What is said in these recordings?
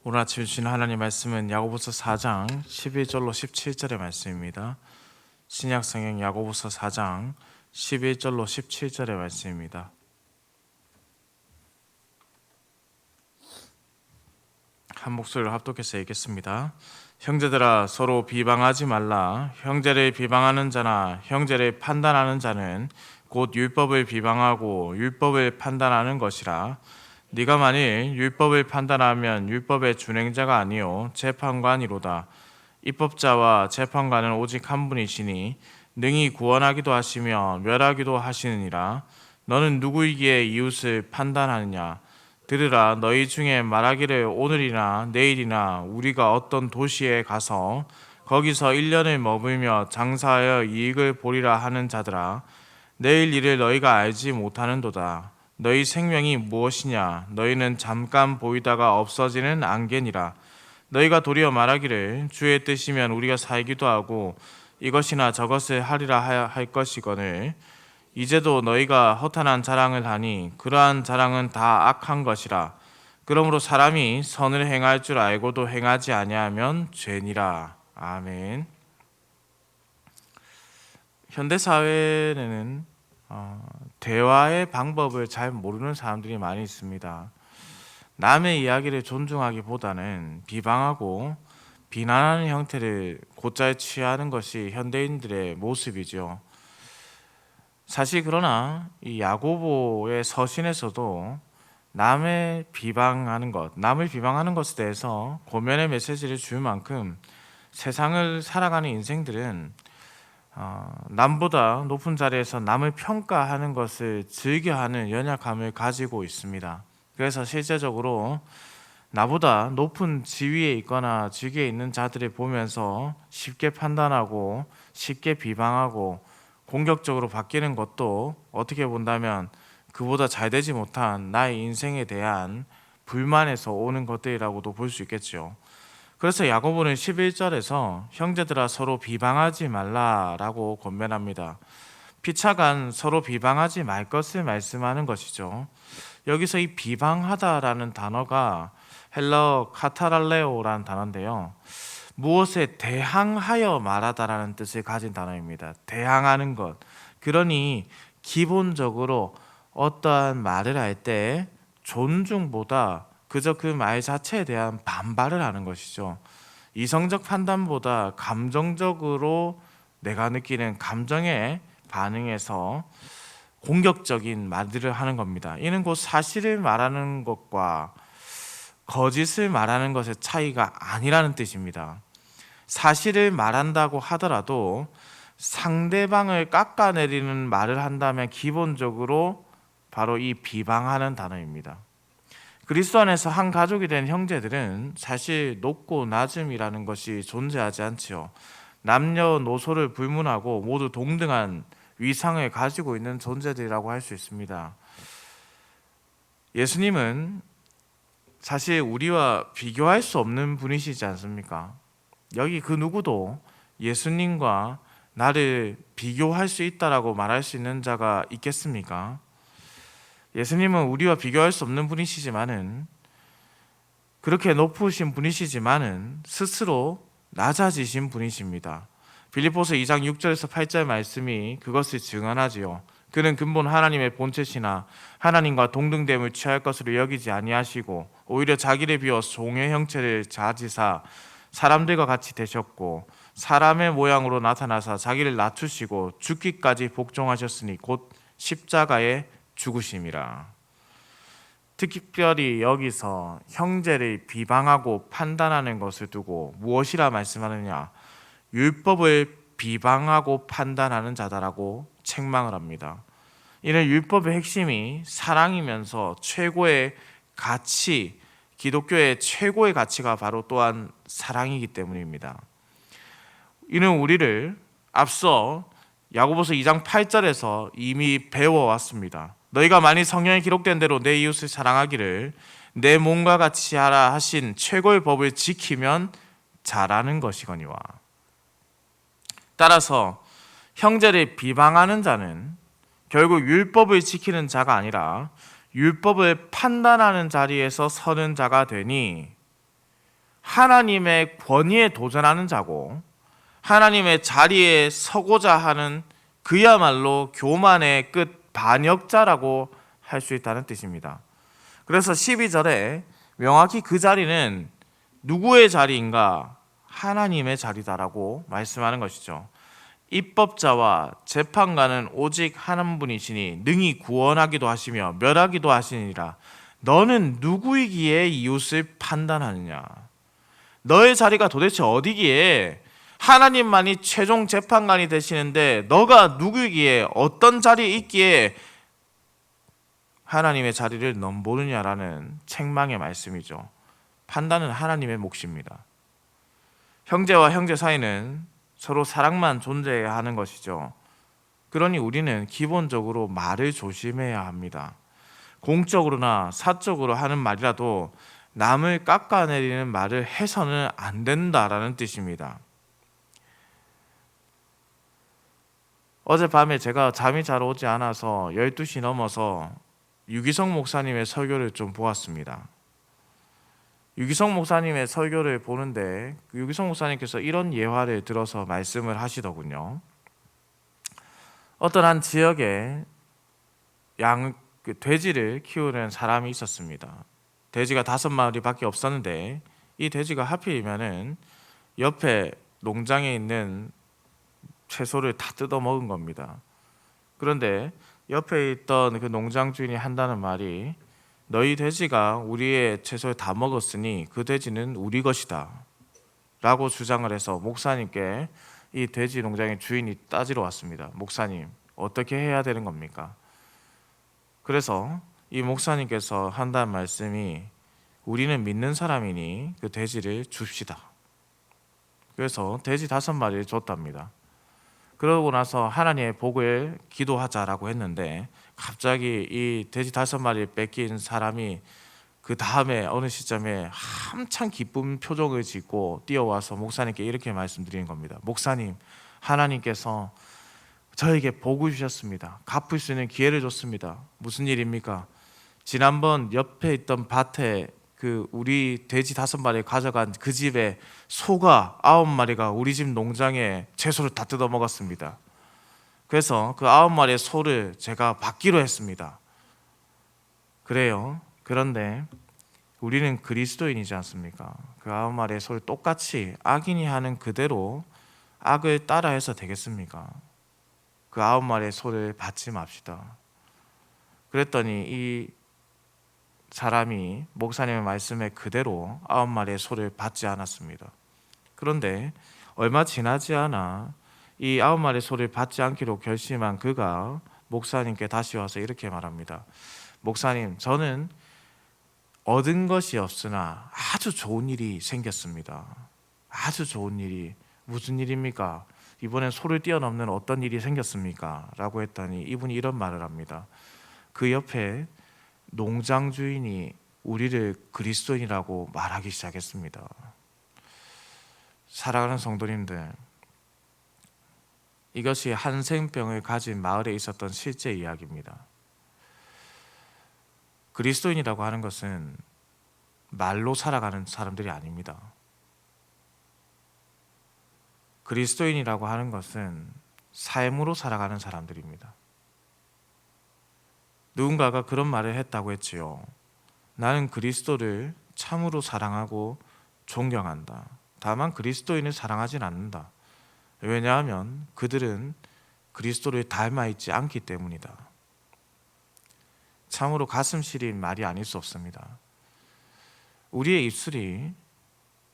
오늘 아침 주신 하나님 말씀은 야고보서 4장 11절로 17절의 말씀입니다. 신약성경 야고보서 4장 11절로 17절의 말씀입니다. 한 목소리로 합독해서 읽겠습니다. 형제들아, 서로 비방하지 말라. 형제를 비방하는 자나 형제를 판단하는 자는 곧 율법을 비방하고 율법을 판단하는 것이라. 네가 만일 율법을 판단하면 율법의 준행자가 아니요 재판관이로다. 입법자와 재판관은 오직 한 분이시니 능히 구원하기도 하시며 멸하기도 하시느니라. 너는 누구이기에 이웃을 판단하느냐? 들으라. 너희 중에 말하기를 오늘이나 내일이나 우리가 어떤 도시에 가서 거기서 1년을 머물며 장사하여 이익을 보리라 하는 자들아, 내일 일을 너희가 알지 못하는도다. 너희 생명이 무엇이냐? 너희는 잠깐 보이다가 없어지는 안개니라. 너희가 도리어 말하기를 주의 뜻이면 우리가 살기도 하고 이것이나 저것을 하리라 할 것이거늘, 이제도 너희가 허탄한 자랑을 하니 그러한 자랑은 다 악한 것이라. 그러므로 사람이 선을 행할 줄 알고도 행하지 아니하면 죄니라. 아멘. 현대 사회에는 대화의 방법을 잘 모르는 사람들이 많이 있습니다. 남의 이야기를 존중하기보다는 비방하고 비난하는 형태를 곧잘 취하는 것이 현대인들의 모습이죠. 사실 그러나 이 야고보의 서신에서도 남을 비방하는 것에 대해서 고면의 메시지를 줄 만큼 세상을 살아가는 인생들은 남보다 높은 자리에서 남을 평가하는 것을 즐겨하는 연약함을 가지고 있습니다. 그래서 실제적으로 나보다 높은 지위에 있거나 직위에 있는 자들을 보면서 쉽게 판단하고 쉽게 비방하고 공격적으로 바뀌는 것도 어떻게 본다면 그보다 잘 되지 못한 나의 인생에 대한 불만에서 오는 것들이라고도 볼 수 있겠죠. 그래서 야고보는 11절에서 형제들아 서로 비방하지 말라라고 권면합니다. 피차간 서로 비방하지 말 것을 말씀하는 것이죠. 여기서 이 비방하다라는 단어가 헬라어 카타랄레오라는 단어인데요, 무엇에 대항하여 말하다라는 뜻을 가진 단어입니다. 대항하는 것. 그러니 기본적으로 어떠한 말을 할 때 존중보다 그저 그 말 자체에 대한 반발을 하는 것이죠. 이성적 판단보다 감정적으로 내가 느끼는 감정에 반응해서 공격적인 말들을 하는 겁니다. 이는 곧 사실을 말하는 것과 거짓을 말하는 것의 차이가 아니라는 뜻입니다. 사실을 말한다고 하더라도 상대방을 깎아내리는 말을 한다면 기본적으로 바로 이 비방하는 단어입니다. 그리스도 안에서 한 가족이 된 형제들은 사실 높고 낮음이라는 것이 존재하지 않지요. 남녀노소를 불문하고 모두 동등한 위상을 가지고 있는 존재들이라고 할 수 있습니다. 예수님은 사실 우리와 비교할 수 없는 분이시지 않습니까? 여기 그 누구도 예수님과 나를 비교할 수 있다라고 말할 수 있는 자가 있겠습니까? 예수님은 우리와 비교할 수 없는 분이시지만은, 그렇게 높으신 분이시지만은 스스로 낮아지신 분이십니다. 빌립보서 2장 6절에서 8절 말씀이 그것을 증언하지요. 그는 근본 하나님의 본체시나 하나님과 동등됨을 취할 것으로 여기지 아니하시고 오히려 자기를 비워 종의 형체를 가지사 사람들과 같이 되셨고 사람의 모양으로 나타나사 자기를 낮추시고 죽기까지 복종하셨으니 곧 십자가에 죽으심이라. 특별히 여기서 형제를 비방하고 판단하는 것을 두고 무엇이라 말씀하느냐? 율법을 비방하고 판단하는 자다라고 책망을 합니다. 이는 율법의 핵심이 사랑이면서 최고의 가치, 기독교의 최고의 가치가 바로 또한 사랑이기 때문입니다. 이는 우리를 앞서 야고보서 2장 8절에서 이미 배워왔습니다. 너희가 만일 성경에 기록된 대로 내 이웃을 사랑하기를 내 몸과 같이 하라 하신 최고의 법을 지키면 잘하는 것이거니와. 따라서 형제를 비방하는 자는 결국 율법을 지키는 자가 아니라 율법을 판단하는 자리에서 서는 자가 되니 하나님의 권위에 도전하는 자고 하나님의 자리에 서고자 하는 그야말로 교만의 끝 반역자라고 할 수 있다는 뜻입니다. 그래서 12절에 명확히 그 자리는 누구의 자리인가? 하나님의 자리다라고 말씀하는 것이죠. 입법자와 재판관은 오직 한 분이시니 능히 구원하기도 하시며 멸하기도 하시니라. 너는 누구이기에 이웃을 판단하느냐? 너의 자리가 도대체 어디기에? 하나님만이 최종 재판관이 되시는데 너가 누구이기에, 어떤 자리에 있기에 하나님의 자리를 넘보느냐라는 책망의 말씀이죠. 판단은 하나님의 몫입니다. 형제와 형제 사이는 서로 사랑만 존재해야 하는 것이죠. 그러니 우리는 기본적으로 말을 조심해야 합니다. 공적으로나 사적으로 하는 말이라도 남을 깎아내리는 말을 해서는 안 된다라는 뜻입니다. 어젯밤에 제가 잠이 잘 오지 않아서 12시 넘어서 유기성 목사님의 설교를 좀 보았습니다. 유기성 목사님의 설교를 보는데 유기성 목사님께서 이런 예화를 들어서 말씀을 하시더군요. 어떤 한 지역에 돼지를 키우는 사람이 있었습니다. 돼지가 5마리밖에 없었는데 이 돼지가 하필이면은 옆에 농장에 있는 채소를 다 뜯어 먹은 겁니다. 그런데 옆에 있던 그 농장 주인이 한다는 말이, 너희 돼지가 우리의 채소를 다 먹었으니 그 돼지는 우리 것이다 라고 주장을 해서 목사님께 이 돼지 농장의 주인이 따지러 왔습니다. 목사님, 어떻게 해야 되는 겁니까? 그래서 이 목사님께서 한다는 말씀이, 우리는 믿는 사람이니 그 돼지를 줍시다. 그래서 돼지 5마리를 줬답니다. 그러고 나서 하나님의 복을 기도하자라고 했는데 갑자기 이 돼지 5마리를 뺏긴 사람이 그 다음에 어느 시점에 한참 기쁜 표정을 짓고 뛰어와서 목사님께 이렇게 말씀드리는 겁니다. 목사님, 하나님께서 저에게 복을 주셨습니다. 갚을 수 있는 기회를 줬습니다. 무슨 일입니까? 지난번 옆에 있던 밭에 그 우리 돼지 5마리 가져간 그 집에 소가 9마리가 우리 집 농장에 채소를 다 뜯어 먹었습니다. 그래서 그 9마리의 소를 제가 받기로 했습니다. 그래요. 그런데 우리는 그리스도인이지 않습니까? 그 9마리의 소를 똑같이 악인이 하는 그대로 악을 따라해서 되겠습니까? 그 9마리의 소를 받지 맙시다. 그랬더니 이 사람이 목사님의 말씀에 그대로 9마리의 소를 받지 않았습니다. 그런데 얼마 지나지 않아 이 9마리의 소를 받지 않기로 결심한 그가 목사님께 다시 와서 이렇게 말합니다. 목사님, 저는 얻은 것이 없으나 아주 좋은 일이 생겼습니다. 아주 좋은 일이. 무슨 일입니까? 이번엔 소를 뛰어넘는 어떤 일이 생겼습니까? 라고 했더니 이분이 이런 말을 합니다. 그 옆에 농장 주인이 우리를 그리스도인이라고 말하기 시작했습니다. 사랑하는 성도님들, 이것이 한센병을 가진 마을에 있었던 실제 이야기입니다. 그리스도인이라고 하는 것은 말로 살아가는 사람들이 아닙니다. 그리스도인이라고 하는 것은 삶으로 살아가는 사람들입니다. 누군가가 그런 말을 했다고 했지요. 나는 그리스도를 참으로 사랑하고 존경한다. 다만 그리스도인을 사랑하진 않는다. 왜냐하면 그들은 그리스도를 닮아 있지 않기 때문이다. 참으로 가슴 시린 말이 아닐 수 없습니다. 우리의 입술이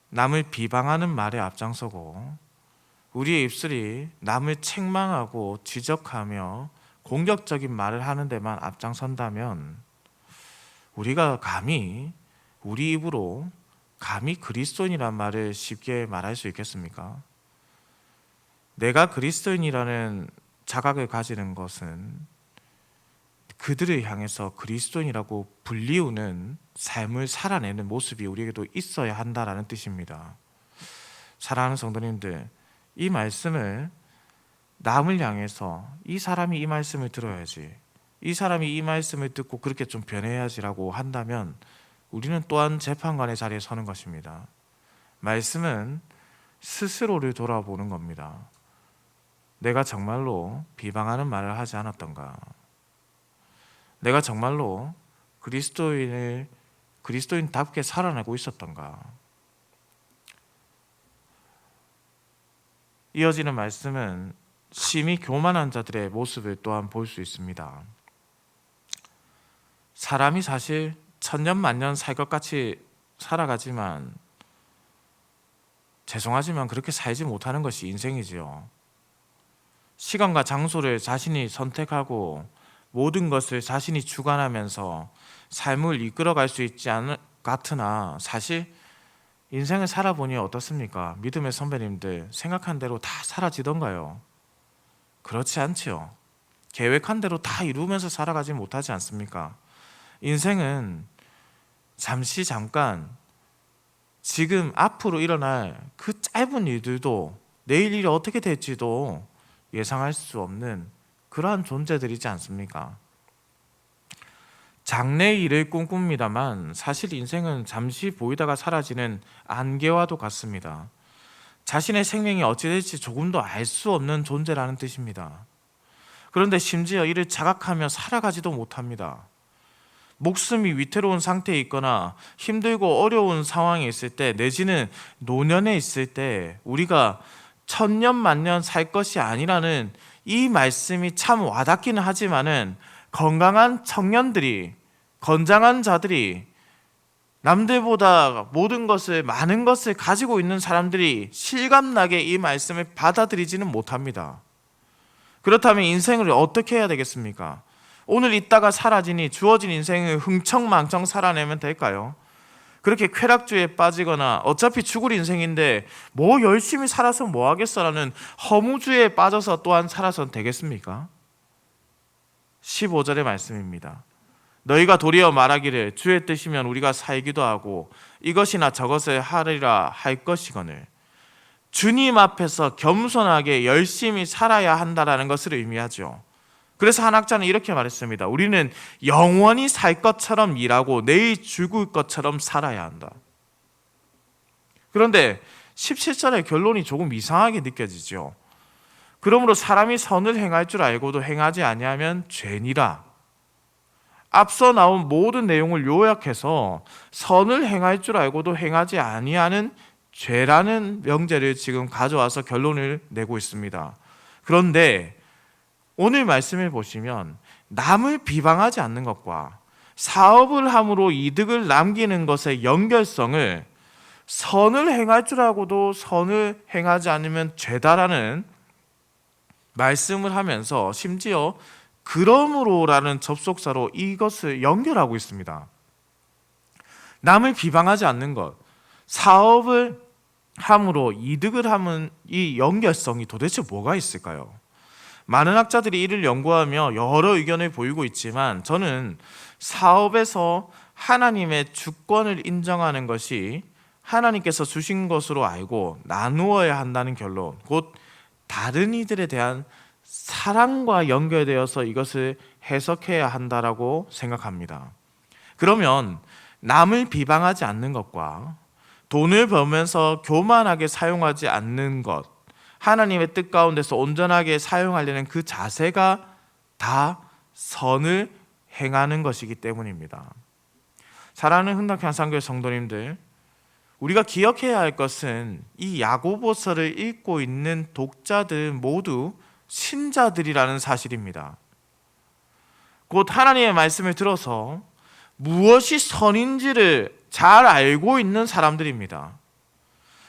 남을 비방하는 말에 앞장서고 우리의 입술이 남을 책망하고 지적하며 공격적인 말을 하는 데만 앞장선다면 우리가 감히 우리 입으로 감히 그리스도인이란 말을 쉽게 말할 수 있겠습니까? 내가 그리스도인이라는 자각을 가지는 것은 그들을 향해서 그리스도인이라고 불리우는 삶을 살아내는 모습이 우리에게도 있어야 한다라는 뜻입니다. 사랑하는 성도님들, 이 말씀을 남을 향해서 이 사람이 이 말씀을 들어야지, 이 사람이 이 말씀을 듣고 그렇게 좀 변해야지라고 한다면 우리는 또한 재판관의 자리에 서는 것입니다. 말씀은 스스로를 돌아보는 겁니다. 내가 정말로 비방하는 말을 하지 않았던가? 내가 정말로 그리스도인답게 살아내고 있었던가? 이어지는 말씀은 심히 교만한 자들의 모습을 또한 볼 수 있습니다. 사람이 사실 천년만년 살 것 같이 살아가지만 죄송하지만 그렇게 살지 못하는 것이 인생이지요. 시간과 장소를 자신이 선택하고 모든 것을 자신이 주관하면서 삶을 이끌어갈 수 있지 않을 같으나 사실 인생을 살아보니 어떻습니까? 믿음의 선배님들 생각한 대로 다 사라지던가요? 그렇지 않지요. 계획한 대로 다 이루면서 살아가지 못하지 않습니까? 인생은 잠시 잠깐 지금 앞으로 일어날 그 짧은 일들도 내일 일이 어떻게 될지도 예상할 수 없는 그러한 존재들이지 않습니까? 장래의 일을 꿈꿉니다만 사실 인생은 잠시 보이다가 사라지는 안개와도 같습니다. 자신의 생명이 어찌 될지 조금도 알 수 없는 존재라는 뜻입니다. 그런데 심지어 이를 자각하며 살아가지도 못합니다. 목숨이 위태로운 상태에 있거나 힘들고 어려운 상황에 있을 때, 내지는 노년에 있을 때 우리가 천년 만년 살 것이 아니라는 이 말씀이 참 와닿기는 하지만은 건강한 청년들이, 건장한 자들이, 남들보다 모든 것을, 많은 것을 가지고 있는 사람들이 실감나게 이 말씀을 받아들이지는 못합니다. 그렇다면 인생을 어떻게 해야 되겠습니까? 오늘 있다가 사라지니 주어진 인생을 흥청망청 살아내면 될까요? 그렇게 쾌락주의에 빠지거나 어차피 죽을 인생인데 뭐 열심히 살아서 뭐 하겠어라는 허무주의에 빠져서 또한 살아서는 되겠습니까? 15절의 말씀입니다. 너희가 도리어 말하기를 주의 뜻이면 우리가 살기도 하고 이것이나 저것을 하리라 할 것이거늘. 주님 앞에서 겸손하게 열심히 살아야 한다라는 것을 의미하죠. 그래서 한 학자는 이렇게 말했습니다. 우리는 영원히 살 것처럼 일하고 내일 죽을 것처럼 살아야 한다. 그런데 17절의 결론이 조금 이상하게 느껴지죠. 그러므로 사람이 선을 행할 줄 알고도 행하지 아니하면 죄니라. 앞서 나온 모든 내용을 요약해서 선을 행할 줄 알고도 행하지 아니하는 죄라는 명제를 지금 가져와서 결론을 내고 있습니다. 그런데 오늘 말씀을 보시면 남을 비방하지 않는 것과 사업을 함으로 이득을 남기는 것의 연결성을 선을 행할 줄 알고도 선을 행하지 않으면 죄다라는 말씀을 하면서 심지어 그러므로라는 접속사로 이것을 연결하고 있습니다. 남을 비방하지 않는 것, 사업을 함으로 이득을 함은 이 연결성이 도대체 뭐가 있을까요? 많은 학자들이 이를 연구하며 여러 의견을 보이고 있지만 저는 사업에서 하나님의 주권을 인정하는 것이 하나님께서 주신 것으로 알고 나누어야 한다는 결론, 곧 다른 이들에 대한 사랑과 연결되어서 이것을 해석해야 한다라고 생각합니다. 그러면 남을 비방하지 않는 것과 돈을 벌면서 교만하게 사용하지 않는 것, 하나님의 뜻 가운데서 온전하게 사용하려는 그 자세가 다 선을 행하는 것이기 때문입니다. 사랑하는 흥덕향상교회 성도님들, 우리가 기억해야 할 것은 이 야고보서를 읽고 있는 독자들 모두 신자들이라는 사실입니다. 곧 하나님의 말씀을 들어서 무엇이 선인지를 잘 알고 있는 사람들입니다.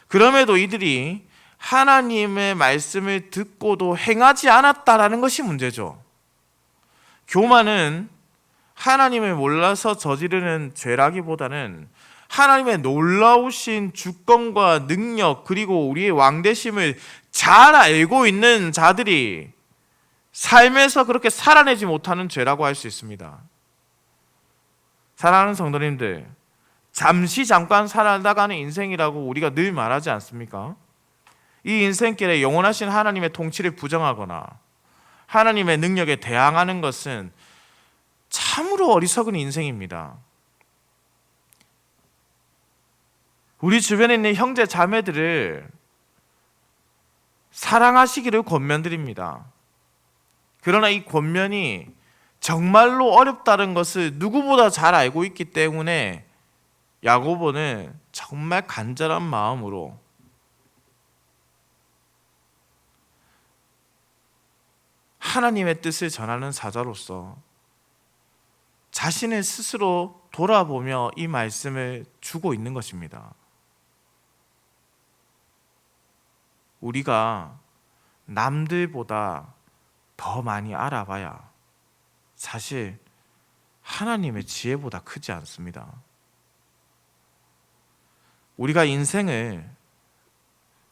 그럼에도 이들이 하나님의 말씀을 듣고도 행하지 않았다라는 것이 문제죠. 교만은 하나님을 몰라서 저지르는 죄라기보다는 하나님의 놀라우신 주권과 능력 그리고 우리의 왕되심을 잘 알고 있는 자들이 삶에서 그렇게 살아내지 못하는 죄라고 할 수 있습니다. 사랑하는 성도님들, 잠시 잠깐 살아가는 인생이라고 우리가 늘 말하지 않습니까? 이 인생길에 영원하신 하나님의 통치를 부정하거나 하나님의 능력에 대항하는 것은 참으로 어리석은 인생입니다. 우리 주변에 있는 형제 자매들을 사랑하시기를 권면드립니다. 그러나 이 권면이 정말로 어렵다는 것을 누구보다 잘 알고 있기 때문에 야고보는 정말 간절한 마음으로 하나님의 뜻을 전하는 사자로서 자신을 스스로 돌아보며 이 말씀을 주고 있는 것입니다. 우리가 남들보다 더 많이 알아봐야 사실 하나님의 지혜보다 크지 않습니다. 우리가 인생을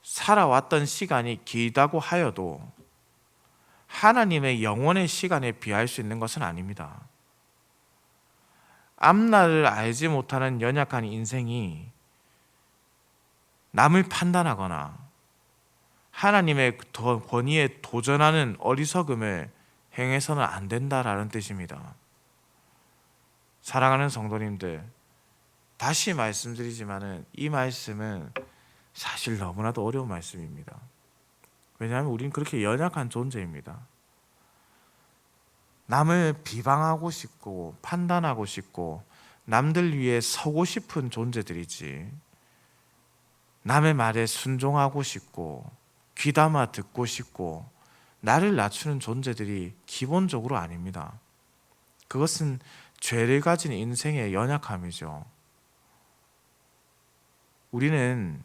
살아왔던 시간이 길다고 하여도 하나님의 영원의 시간에 비할 수 있는 것은 아닙니다. 앞날을 알지 못하는 연약한 인생이 남을 판단하거나 하나님의 권위에 도전하는 어리석음을 행해서는 안 된다라는 뜻입니다. 사랑하는 성도님들, 다시 말씀드리지만은 이 말씀은 사실 너무나도 어려운 말씀입니다. 왜냐하면 우리는 그렇게 연약한 존재입니다. 남을 비방하고 싶고 판단하고 싶고 남들 위해 서고 싶은 존재들이지, 남의 말에 순종하고 싶고 귀담아 듣고 싶고 나를 낮추는 존재들이 기본적으로 아닙니다. 그것은 죄를 가진 인생의 연약함이죠. 우리는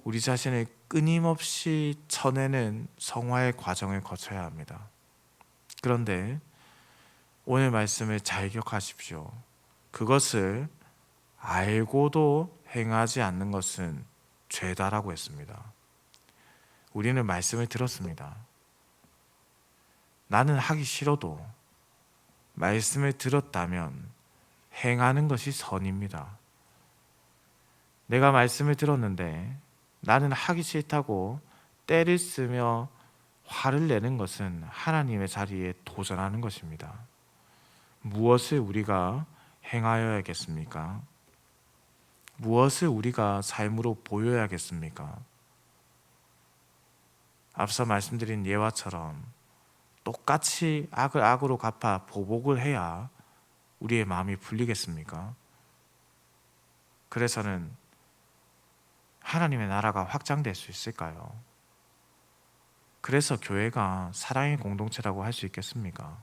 우리 자신을 끊임없이 쳐내는 성화의 과정을 거쳐야 합니다. 그런데 오늘 말씀을 잘 기억하십시오. 그것을 알고도 행하지 않는 것은 죄다라고 했습니다. 우리는 말씀을 들었습니다. 나는 하기 싫어도 말씀을 들었다면 행하는 것이 선입니다. 내가 말씀을 들었는데 나는 하기 싫다고 때를 쓰며 화를 내는 것은 하나님의 자리에 도전하는 것입니다. 무엇을 우리가 행하여야겠습니까? 무엇을 우리가 삶으로 보여야겠습니까? 앞서 말씀드린 예화처럼 똑같이 악을 악으로 갚아 보복을 해야 우리의 마음이 풀리겠습니까? 그래서는 하나님의 나라가 확장될 수 있을까요? 그래서 교회가 사랑의 공동체라고 할 수 있겠습니까?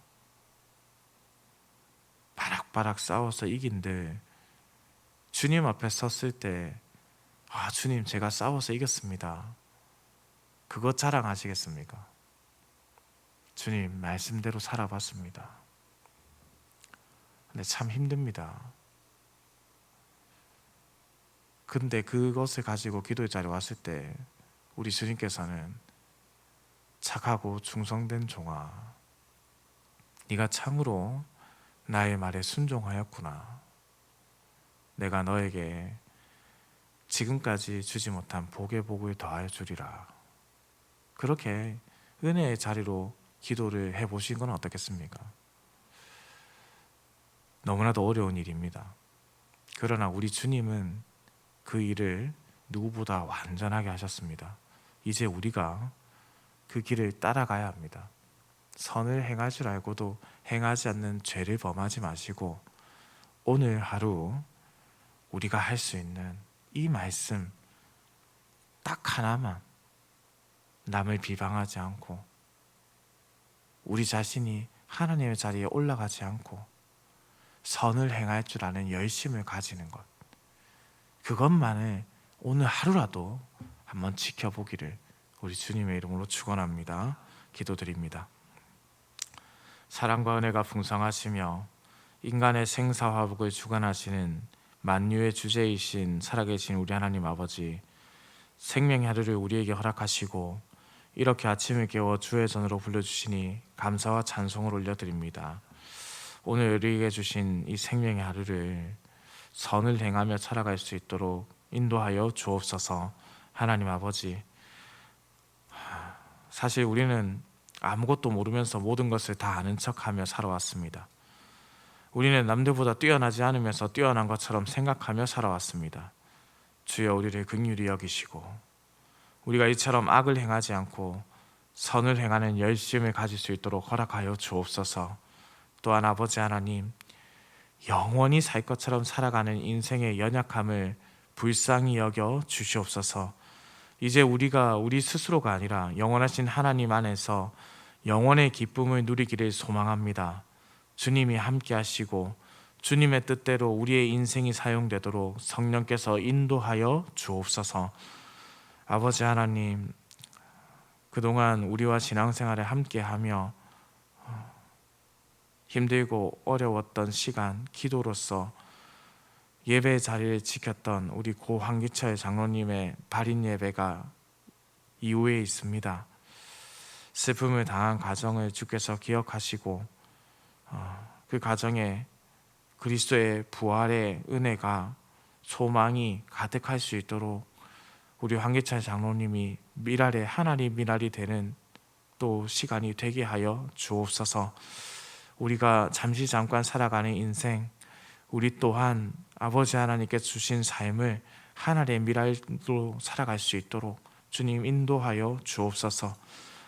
바락바락 싸워서 이긴들 주님 앞에 섰을 때 주님 제가 싸워서 이겼습니다. 그것 자랑하시겠습니까? 주님 말씀대로 살아봤습니다. 근데 참 힘듭니다. 근데 그것을 가지고 기도의 자리에 왔을 때 우리 주님께서는 착하고 충성된 종아, 네가 참으로 나의 말에 순종하였구나. 내가 너에게 지금까지 주지 못한 복의 복을 더하여 주리라. 그렇게 은혜의 자리로 기도를 해보신 건 어떻겠습니까? 너무나도 어려운 일입니다. 그러나 우리 주님은 그 일을 누구보다 완전하게 하셨습니다. 이제 우리가 그 길을 따라가야 합니다. 선을 행할 줄 알고도 행하지 않는 죄를 범하지 마시고 오늘 하루 우리가 할 수 있는 이 말씀 딱 하나만, 남을 비방하지 않고 우리 자신이 하나님의 자리에 올라가지 않고 선을 행할 줄 아는 열심을 가지는 것, 그것만을 오늘 하루라도 한번 지켜보기를 우리 주님의 이름으로 축원합니다. 기도드립니다. 사랑과 은혜가 풍성하시며 인간의 생사화복을 주관하시는 만유의 주제이신 살아계신 우리 하나님 아버지, 생명의 하루를 우리에게 허락하시고 이렇게 아침을 깨워 주의 전으로 불러주시니 감사와 찬송을 올려드립니다. 오늘 우리에게 주신 이 생명의 하루를 선을 행하며 살아갈 수 있도록 인도하여 주옵소서. 하나님 아버지, 사실 우리는 아무것도 모르면서 모든 것을 다 아는 척하며 살아왔습니다. 우리는 남들보다 뛰어나지 않으면서 뛰어난 것처럼 생각하며 살아왔습니다. 주여 우리를 긍휼히 여기시고 우리가 이처럼 악을 행하지 않고 선을 행하는 열심을 가질 수 있도록 허락하여 주옵소서. 또한 아버지 하나님, 영원히 살 것처럼 살아가는 인생의 연약함을 불쌍히 여겨 주시옵소서. 이제 우리가 우리 스스로가 아니라 영원하신 하나님 안에서 영원의 기쁨을 누리기를 소망합니다. 주님이 함께 하시고 주님의 뜻대로 우리의 인생이 사용되도록 성령께서 인도하여 주옵소서. 아버지 하나님, 그동안 우리와 신앙생활을 함께하며 힘들고 어려웠던 시간, 기도로서 예배 자리를 지켰던 우리 고 황기철 장로님의 발인 예배가 이후에 있습니다. 슬픔을 당한 가정을 주께서 기억하시고 그 가정에 그리스도의 부활의 은혜가 소망이 가득할 수 있도록 우리 황기철 장로님이 미랄의 하나님 미랄이 되는 또 시간이 되게 하여 주옵소서. 우리가 잠깐 살아가는 인생, 우리 또한 아버지 하나님께 주신 삶을 하나님의 미랄로 살아갈 수 있도록 주님 인도하여 주옵소서.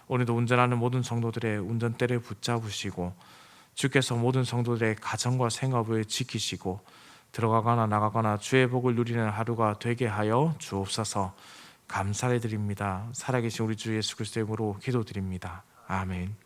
오늘도 운전하는 모든 성도들의 운전대를 붙잡으시고 주께서 모든 성도들의 가정과 생업을 지키시고 들어가거나 나가거나 주의 복을 누리는 하루가 되게 하여 주옵소서. 감사를 드립니다. 살아계신 우리 주 예수 그리스도의 이름으로 기도드립니다. 아멘.